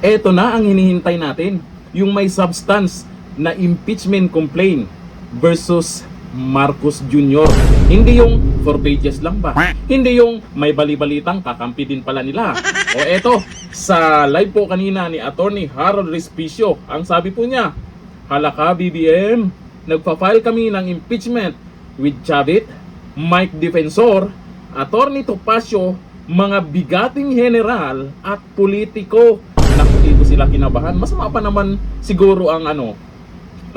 Eto na ang hinihintay natin, yung may substance na impeachment complaint versus Marcos Jr. Hindi yung 4 pages lang ba? Hindi yung may bali-balitang kakampi din pala nila. O eto, sa live po kanina ni Attorney Harold Respicio, ang sabi po niya, halaka BBM, nagpa-file kami ng impeachment with Chavit, Mike Defensor, Attorney Topacio, mga bigating general at politiko. Naku, dito sila kinabahan. Masama pa naman siguro ang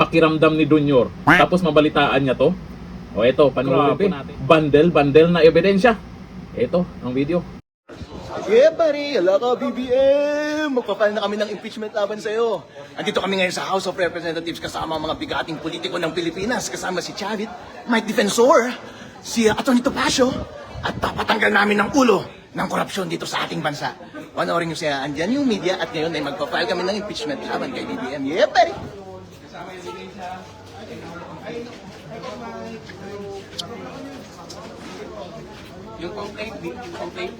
pakiramdam ni Junior. Tapos mabalitaan niya to. O eto, panoorin natin. Bandel na ebidensya. Eto, ang video. Yeah, buddy. Hala ka, BBM. Magpapal na kami ng impeachment laban sa'yo. Andito kami ngayon sa House of Representatives kasama ang mga bigating politiko ng Pilipinas. Kasama si Chavit, Mike Defensor, si Atty. Topacio, at papatanggal namin ng ulo ng korupsyon dito sa ating bansa. Panoorin nyo siya. Andyan yung media at ngayon ay magpapal kami ng impeachment laban kay BBM. Yeah, buddy. Yung complaint, yung complaint.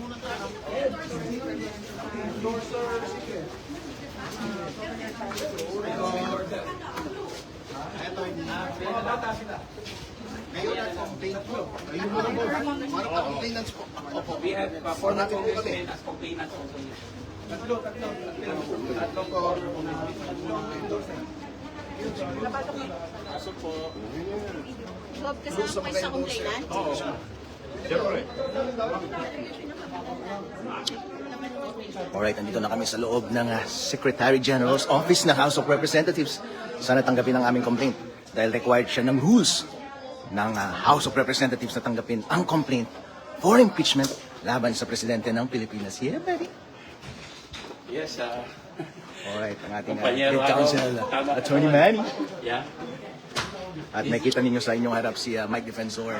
We have former congressmen as complainants also. Bob, kasama kayo sa complainant? Alright, nandito na kami sa loob ng Secretary General's Office ng House of Representatives. Sana tanggapin ang aming complaint dahil required siya ng rules ng House of Representatives na tanggapin ang complaint for impeachment laban sa Presidente ng Pilipinas. Yeah, buddy. Yes, Alright, ang ating Kumpanyero, Head Counsel, tama. Attorney Manny. yeah. At makita ninyo sa inyong harap si Mike Defensor,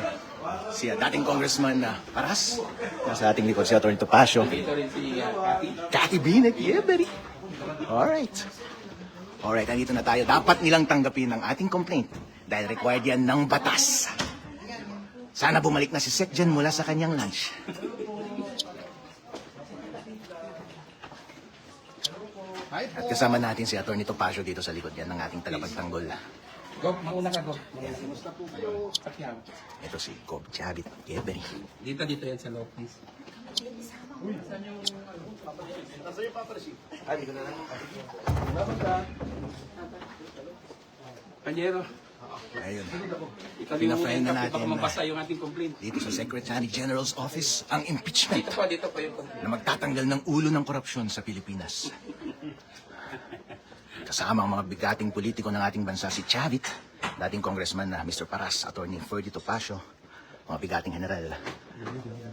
si dating Congressman Paras, nasa ating likod si Atty. Topacio. Dito rin si Cathy. Cathy Binek, yeah, buddy. Alright. Alright, nandito na tayo. Dapat nilang tanggapin ang ating complaint dahil required yan ng batas. Sana bumalik na si Sec Jen mula sa kanyang lunch. At kasama natin si Atty. Topacio dito sa likod yan ng ating tagapagtanggol. Go, mauna ka, Go. Ito si Cobb Chavit, yeah, buddy. Dito yan sa loob, please. Panyero, Ayun. ikaw din Pina-file na muna natin baka mabasa yung ating complaint. dito sa Secretary General's Office ang impeachment Dito pa yung complaint. na magtatanggal ng ulo ng korupsyon sa Pilipinas. Kasama ang mga bigating politiko ng ating bansa si Chavit, dating Congressman na Mr. Paras, Atty. Ferdy Topacio, mga bigating general,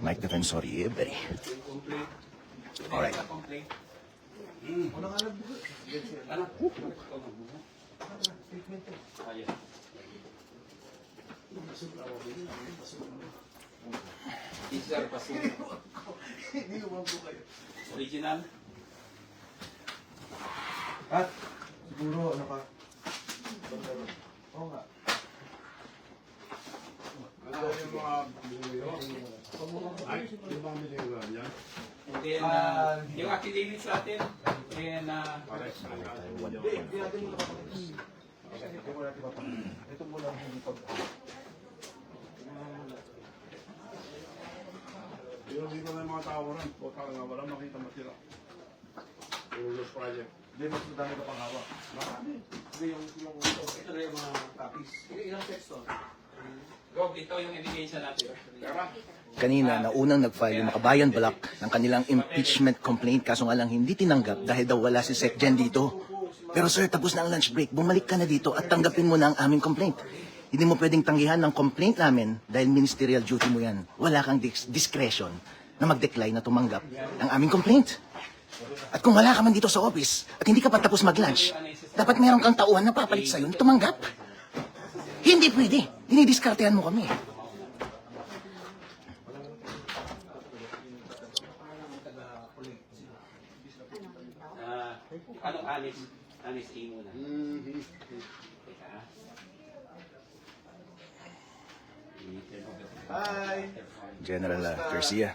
Mike Defensor, yeah, buddy. Alright. These are pasunod. Original. At siguro ka. Oo nga. And then, yung affidavits natin. And, Hindi natin muna papalis. Ito muna natin papalis. Ito muna ang hindi pag... Yung dito na yung mga tao ron, wala makita matira. Yung project. Hindi, mas madami ka pang hawak. Marami. Hindi, yung ito na yung mga copies. Ilang text to? Go, ito yung ebidensya natin. Kanina, naunang nag-file yung Makabayan Block ng kanilang impeachment complaint kaso nga lang hindi tinanggap dahil daw wala si Sec Jen dito. Pero sir, tapos na ang lunch break, bumalik ka na dito at tanggapin mo na ang aming complaint. Hindi mo pwedeng tanggihan ng complaint namin dahil ministerial duty mo yan. Wala kang discretion na mag-decline na tumanggap ng aming complaint. At kung wala ka man dito sa office at hindi ka pa tapos mag-lunch, dapat meron kang tauhan na papalit sa'yo na tumanggap. Hindi pwede. Dinidiskartehan mo kami. Anong honest? Honest A muna. Teka. Hi! General Garcia,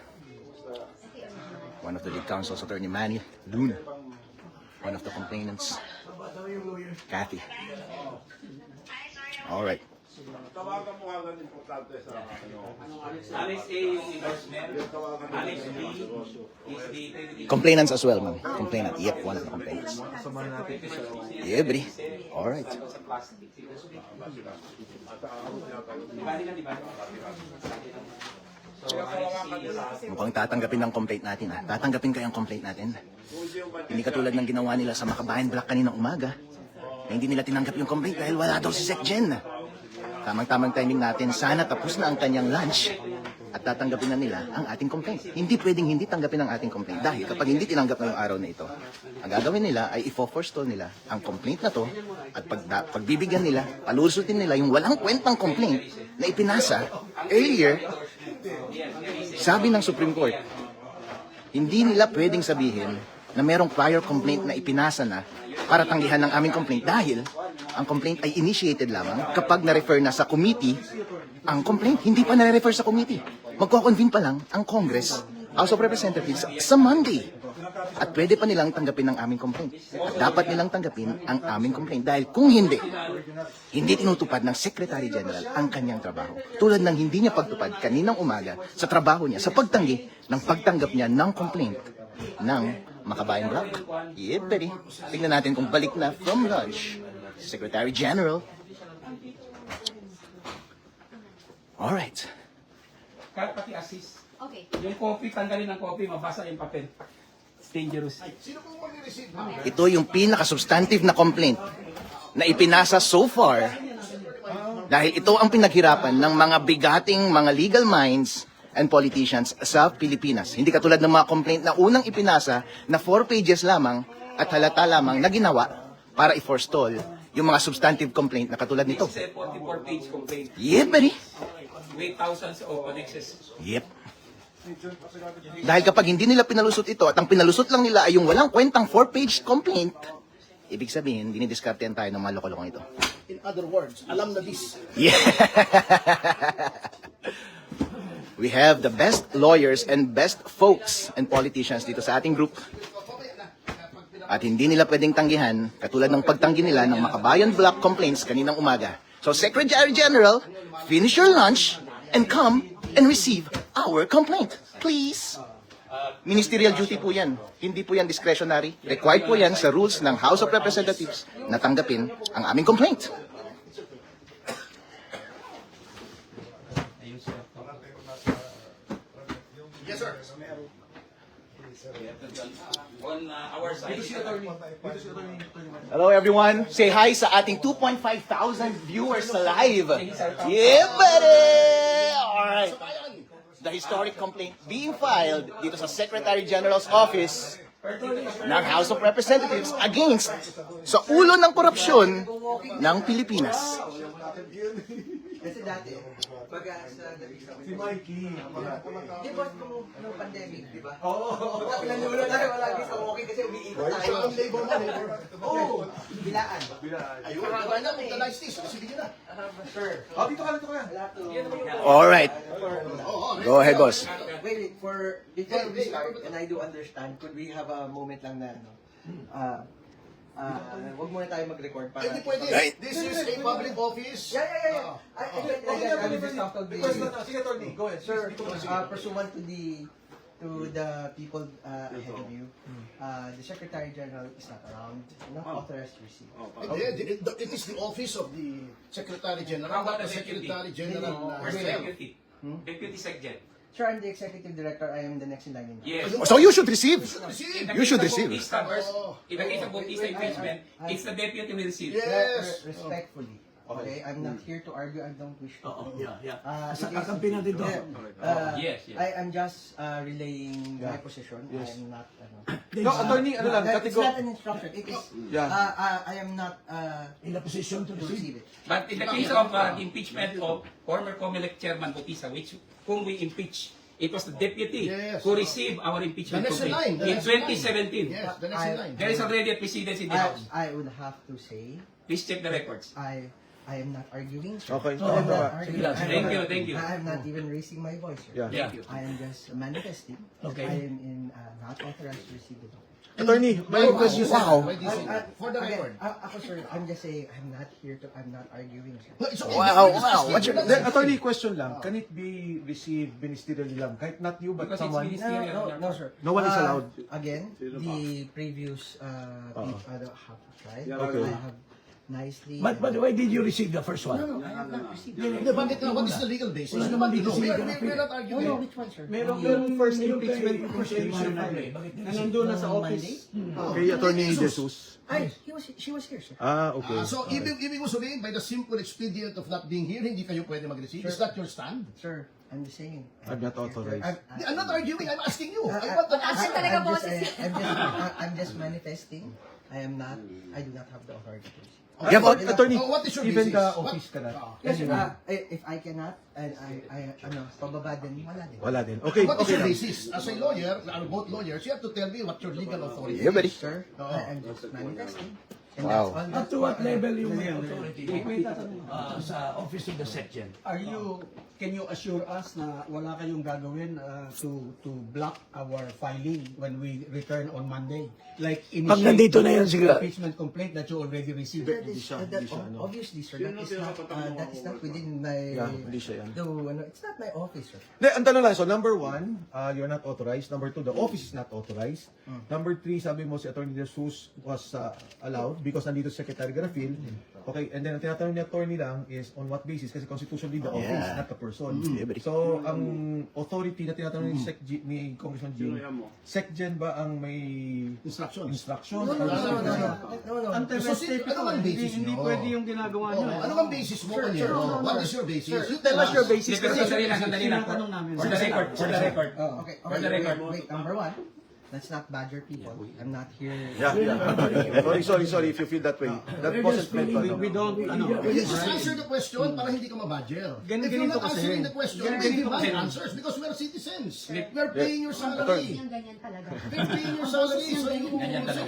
one of the lead counsels, Attorney Manny Luna. one of the complainants. Kathy. All right. Tawagan mo agad importante sa Annex A yung endorsement. Annex B is the Complainants as well, ma'am. Complainant. Yep, one of the complainants. Yeah, buddy. All right. Mukhang tatanggapin ng complaint natin, ha? Tatanggapin kayang complaint natin. Hindi katulad ng ginawa nila sa Makabayan Black kaninang umaga, na hindi nila tinanggap yung complaint dahil wala daw si Sec Jen. Tamang-tamang timing natin, sana tapos na ang kanyang lunch at tatanggapin na nila ang ating complaint. Hindi pwedeng hindi tanggapin ang ating complaint dahil kapag hindi tinanggap ngayong araw na ito, ang gagawin nila ay i-forestall nila ang complaint na to at pagbibigyan nila, palusutin nila yung walang kwentang complaint na ipinasa earlier. Sabi ng Supreme Court, hindi nila pwedeng sabihin na merong prior complaint na ipinasa na para tanggihan ng aming complaint dahil ang complaint ay initiated lamang kapag na-refer na sa committee ang complaint. Hindi pa na-refer sa committee. Magko-convene pa lang ang Congress, House of Representatives sa Monday. At pwede pa nilang tanggapin ang aming complaint. At dapat nilang tanggapin ang aming complaint dahil kung hindi tinutupad ng Secretary General ang kanyang trabaho. Tulad ng hindi niya pagtupad kaninang umaga sa trabaho niya, sa pagtanggi ng pagtanggap niya ng complaint ng Makabayan Black. Yeah, buddy. Tingnan natin kung balik na from lunch. Secretary General. Alright. Kahit pati assist. Okay. Yung coffee, tanggalin ng coffee, mabasa yung papel. It's dangerous. Ito yung pinaka-substantive na complaint na ipinasa so far dahil ito ang pinaghirapan ng mga bigating mga legal minds and politicians sa Pilipinas. Hindi katulad ng mga complaint na unang ipinasa na 4 pages lamang at halata lamang na ginawa para i-forestall yung mga substantive complaint na katulad nito. This is a 44-page complaint Yep, buddy. with thousands of annexes. Yep. Dahil kapag hindi nila pinalusot ito at ang pinalusot lang nila ay yung walang kwentang 4-page complaint, ibig sabihin, dinidiskartehan tayo ng mga loko-lokong ito. In other words, alam na this. Yeah. We have the best lawyers and best folks and politicians dito sa ating group. At hindi nila pwedeng tanggihan, katulad ng pagtanggi nila ng Makabayan Black complaints kaninang umaga. So Secretary General, finish your lunch and come and receive our complaint. Please. Ministerial duty po yan. Hindi po yan discretionary. Required po yan sa rules ng House of Representatives na tanggapin ang aming complaint. Yes, sir. On our side, Hello everyone. Say hi sa ating 2.5 thousand viewers sa live. Yeah, buddy! Alright. The historic complaint being filed dito sa Secretary General's office ng House of Representatives against sa ulo ng korupsyon ng Pilipinas. Kasi dati, pag sa si Mikey, di ba nung pandemic, di ba? Oo. Nanulo tayo lagi sa walking kasi umiikot tayo. Ang labor mo, labor. Oo. Bilaan. Ayun, diba na, kung na-nice this, sige na. Sure. Oh, dito ka. Alright. Go ahead, boss. Wait, before we start, and I do understand, could we have a moment lang na, wag muna tayo mag-record para... Hindi pwede. This is a public office. Yeah. I will just talk to the... Sige, Tony, go ahead. Sir, pursuant to the people ahead of you, the Secretary General is not around, not authorized to receive. It is the office of the Secretary General. how about The the deputy? Secretary General. Where's the deputy? Deputy Secretary. Sir, I'm the Executive Director. I am the next in line. Yes. So you should receive. In the You should case of receive. Bautista in the case of Bautista impeachment, it's the deputy will receive. Yes. Respectfully. Okay, I'm not here to argue. I don't wish to. Kakampi natin to. Yes. I'm just relaying my position. I'm not. No, attorney, ano lang, It's not an instruction. It is. I am not In a position to receive it. But in the case of the impeachment of former COMELEC Chairman Bautista, whom we impeached, it was the deputy Yes. who received our impeachment The next in complaint line, the in next in line. 2017. Yes, the next in line. There is already a precedence in the House. I would have to say Please check the records. I am not arguing. Sir. Okay. I am not arguing. Thank you. I am not even raising my voice. Sir. Yeah. Thank you. I am just manifesting. Okay. I am not authorized to receive the document. Attorney, may question. Wow. For the record. Ako sir, I'm just saying, I'm not arguing. Sir. No, it's okay. Wow. What's your... Attorney, question lang. Can it be received ministerially lang? Kahit not you, but Because it's someone? ministerial. No, sir. No one is allowed. Again, the previous people have tried. Okay. I have nicely. But why did you receive the first one? No, I have not received. Bakit na? What is the legal basis? Wala naman dito We're sige. not arguing. No, which one, sir? Merong first impeachment prosecution na nandun na sa office. Kay Attorney Jesus. Ay, she was here, sir. Okay. So, ibig mo sabihin, by the simple expedient of not being here, hindi kayo pwede mag-receive? Is that your stand? Sir, I'm just saying. I'm not authorized. I'm not arguing, I'm asking you. I want an answer. Talaga I'm just manifesting. I do not have the authority to receive. Yeah, but Attorney, Oh, what is your even basis? the What? office ka na. Yes, sir. If I cannot, and pababa din, wala din. Wala din. Okay, What is okay your lang. basis? As a lawyer, are both lawyers, you have to tell me what your legal authority Yeah, buddy. is. Sir, I'm just manifesting. And Wow. that's all. Up to what level yung may authority sa office of the section? Can you assure us na wala kayong gagawin to block our filing when we return on Monday? Like Pag nandito na yan, sige. impeachment complaint that you already received. Obviously, sir, that is not within my. Yeah, hindi siya yan. It's not my office, sir. Hindi, ang tanong lang, so number 1, you're not authorized. Number 2, the office is not authorized. Number 3, sabi mo si Attorney De Jesus was allowed because nandito si Secretary Garfield. Okay, and then ang tinatanong ni Attorney lang is on what basis? Kasi constitutionally the office, not the person. So, ang authority na tinatanong ni Congressman Jing, SecGen ba ang may instructions? No. So, ano ang basis Hindi nyo? pwede yung ginagawa nyo. Ano ang basis mo kanya? What is your basis? You Tell us your basis. Pero sandali lang. Tinatanong namin. For the record. Okay, For the record. wait, number 1, let's not badger people. I'm not here. Sorry if you feel that way. That wasn't meant to. We don't, You just answer the question para hindi ka mabadger. If you're Ganito not kasi. answering the question, we demand answers because we are citizens. We are paying your salary. Ganyan talaga. We're paying your salary, so you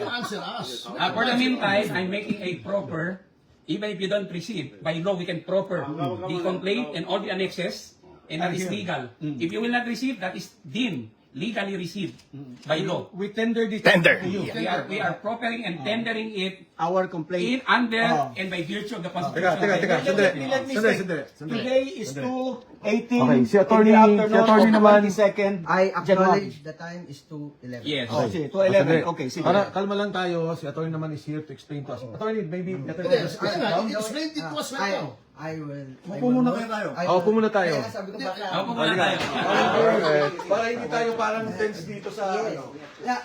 answer us. For the meantime, I'm making a proper, even if you don't receive, by law we can proper the complaint and all the annexes, and that is legal. If you will not receive, that is deemed legally received by law. We tender this Tender. to you. We are proffering and tendering it Our complaint. in under and by virtue of the Constitution. Teka. Let me say, Sandali. today is 2:18 Okay, si in Attorney- the afternoon si Attorney of naman- 22nd I January. acknowledge the time is 2:11. Yes. Oh, sige, 2:11. Okay, sige. Para kalma lang tayo, si Attorney naman is here to explain to us. Attorney, maybe better than Yes, this. explain it to us right now. I will. Upo muna kayo tayo. Upo muna tayo. Kaya sabi ko baka. Ako muna tayo. Para hindi tayo parang tense dito sa ano. Yeah,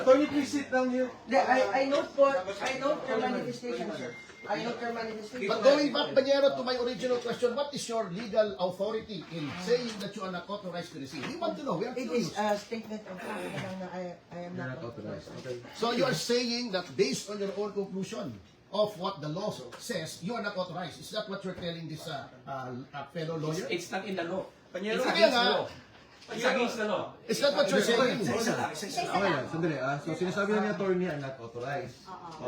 Attorney, please sit down here. I note your manifestation, sir. I note your manifestation. But going back, Banyero, to my original question, what is your legal authority in saying that you are not authorized to receive? We want to know. We are It curious. is a statement of fact na I am not authorized. So you are saying that based on your own conclusion of what the law says, you are not authorized. Is that what you're telling this fellow lawyer? It's not in the law. It's Kaya against the nga, law. It's against the law. is that what you're saying? Okay lang, sandali ah. So sinasabi na ni Attorney, I'm not authorized.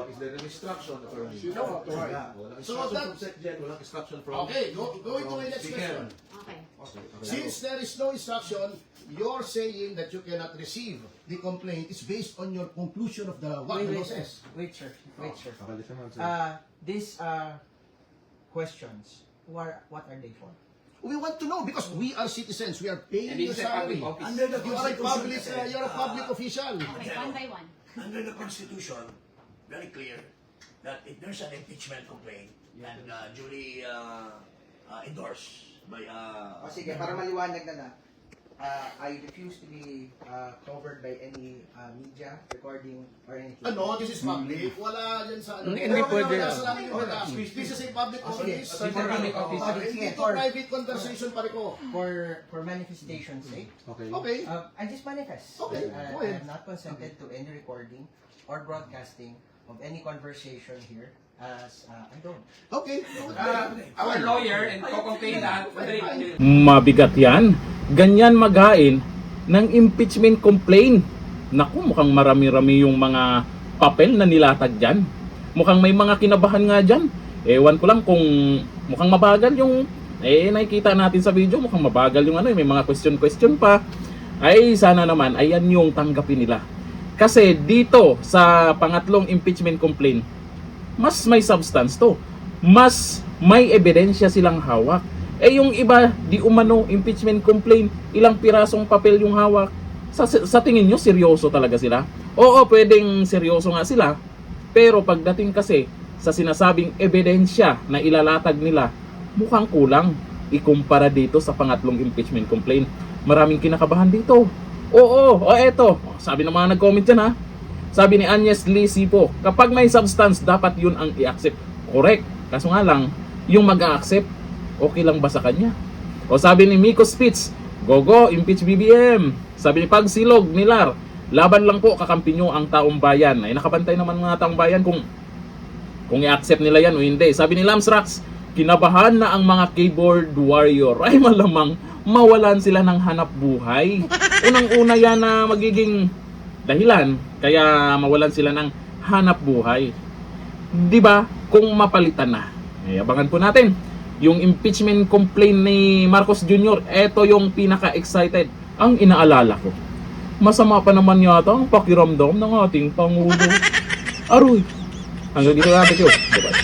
Is there an instruction, Attorney? No, wala. Walang So instruction that- from SecGen, walang instruction from... Okay, going to my next question. Okay. Since there is no instruction, you're saying that you cannot receive the complaint is based on your conclusion of the what the law says. Wait, sir. Kakalis naman, sir. These questions, what are they for? We want to know because we are citizens. We are paying And your this is a public salary. office. Under the You are a public, Constitution, you're a public official. Okay, one by one. under the Constitution, very clear that if there's an impeachment complaint and duly endorsed by O sige, para maliwanag na I refuse to be covered by any media recording or anything. Ano, this is public. Wala yan sa ano. Hindi pwede. Wala sa namin yung batas. This is a public office. Public office. Hindi to private conversation pare ko. For manifestation's sake, Okay. Okay. I just manifest. Okay, I go ahead. have not consented to any recording or broadcasting of any conversation here as I don't. Okay. Our lawyer and co-complainant, Mabigat yan. Ganyan maghain ng impeachment complaint. Naku, mukhang marami-rami yung mga papel na nilatag dyan. Mukhang may mga kinabahan nga dyan. Ewan ko lang kung mukhang mabagal yung... nakikita natin sa video, mukhang mabagal yung may mga question pa. Ay, sana naman, ayan yung tanggapin nila. Kasi dito sa pangatlong impeachment complaint, mas may substance to. Mas may ebidensya silang hawak. Eh yung iba, di umano impeachment complaint, ilang pirasong papel yung hawak. Sa tingin nyo, seryoso talaga sila? Oo, pwedeng seryoso nga sila. Pero pagdating kasi sa sinasabing ebidensya na ilalatag nila, mukhang kulang ikumpara dito sa pangatlong impeachment complaint. Maraming kinakabahan dito. Oo, eto. Sabi ng mga nag-comment dyan ha. Sabi ni Agnes Lisipo, kapag may substance, dapat yun ang i-accept. Correct. Kaso nga lang, yung mag-a-accept, okay lang ba sa kanya? O sabi ni Miko Spitz, go, impeach BBM. Sabi ni Pagsilog Nilar, laban lang po, kakampi nyo ang taong bayan. Ay nakabantay naman mga taong bayan kung i-accept nila yan o hindi. Sabi ni Lams Rax, kinabahan na ang mga keyboard warrior. Ay malamang mawalan sila ng hanap buhay. Unang-una yan na magiging dahilan kaya mawalan sila ng hanap buhay. 'Di ba? Kung mapalitan na. Ay, abangan po natin yung impeachment complaint ni Marcos Jr. Ito yung pinaka-excited. Ang inaalala ko, masama pa naman yata ang pakiramdam ng ating Pangulo. Aroy! Hanggang dito natin yun. Bye-bye.